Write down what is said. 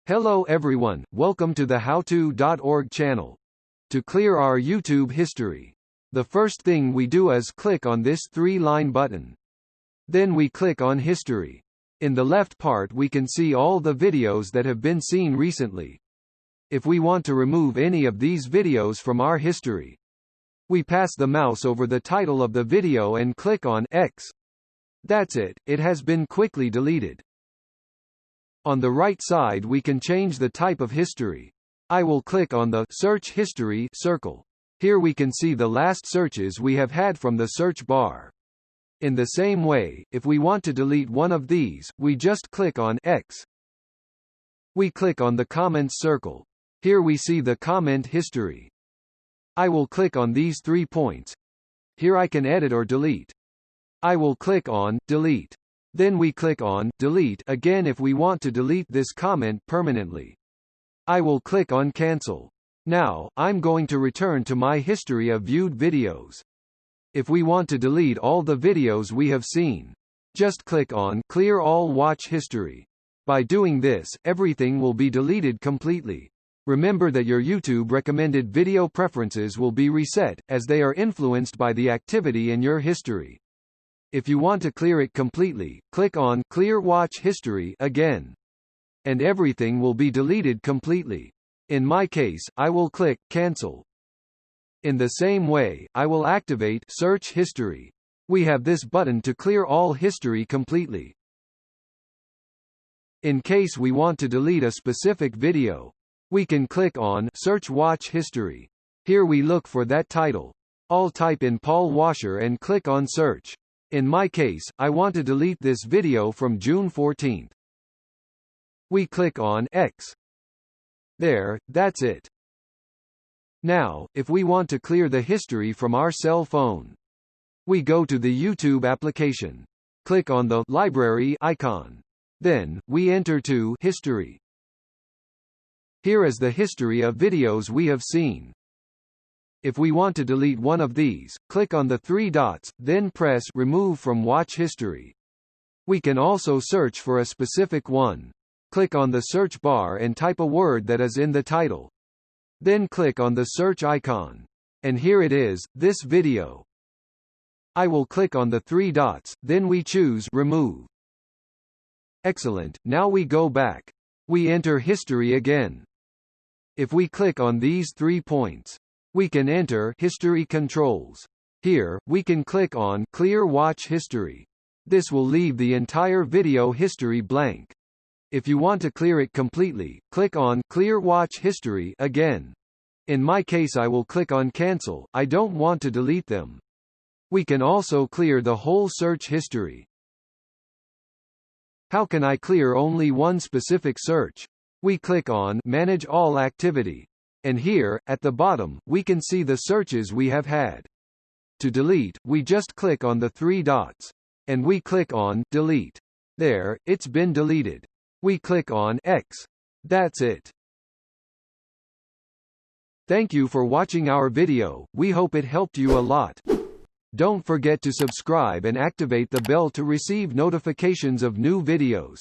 Hello everyone, welcome to the howto.org channel. To clear our YouTube history, the first thing we do is click on this 3-line button. Then we click on History. In the left part we can see all the videos that have been seen recently. If we want to remove any of these videos from our history, we pass the mouse over the title of the video and click on X. That's it, it has been quickly deleted. On the right side we can change the type of history. I will click on the Search History circle. Here we can see the last searches we have had from the search bar. In the same way, if we want to delete one of these, we just click on X. We click on the Comments circle. Here we see the comment history. I will click on these 3 points. Here I can edit or delete. I will click on Delete. Then we click on Delete again if we want to delete this comment permanently. I will click on Cancel. Now, I'm going to return to my history of viewed videos. If we want to delete all the videos we have seen, just click on Clear All Watch History. By doing this, everything will be deleted completely. Remember that your YouTube recommended video preferences will be reset, as they are influenced by the activity in your history. If you want to clear it completely, click on Clear Watch History again. And everything will be deleted completely. In my case, I will click Cancel. In the same way, I will activate Search History. We have this button to clear all history completely. In case we want to delete a specific video, we can click on Search Watch History. Here we look for that title. I'll type in Paul Washer and click on Search. In my case, I want to delete this video from June 14th. We click on X. There, that's it. Now, if we want to clear the history from our cell phone, we go to the YouTube application. Click on the Library icon. Then, we enter to History. Here is the history of videos we have seen. If we want to delete one of these, click on the 3 dots, then press Remove from Watch History. We can also search for a specific one. Click on the search bar and type a word that is in the title. Then click on the search icon. And here it is, this video. I will click on the 3 dots, then we choose Remove. Excellent, now we go back. We enter history again. If we click on these 3 points, we can enter History Controls. Here, we can click on Clear Watch History. This will leave the entire video history blank. If you want to clear it completely, click on Clear Watch History again. In my case I will click on Cancel, I don't want to delete them. We can also clear the whole search history. How can I clear only one specific search? We click on Manage All Activity. And here, at the bottom, we can see the searches we have had. To delete, we just click on the 3 dots. And we click on Delete. There, it's been deleted. We click on X. That's it. Thank you for watching our video, we hope it helped you a lot. Don't forget to subscribe and activate the bell to receive notifications of new videos.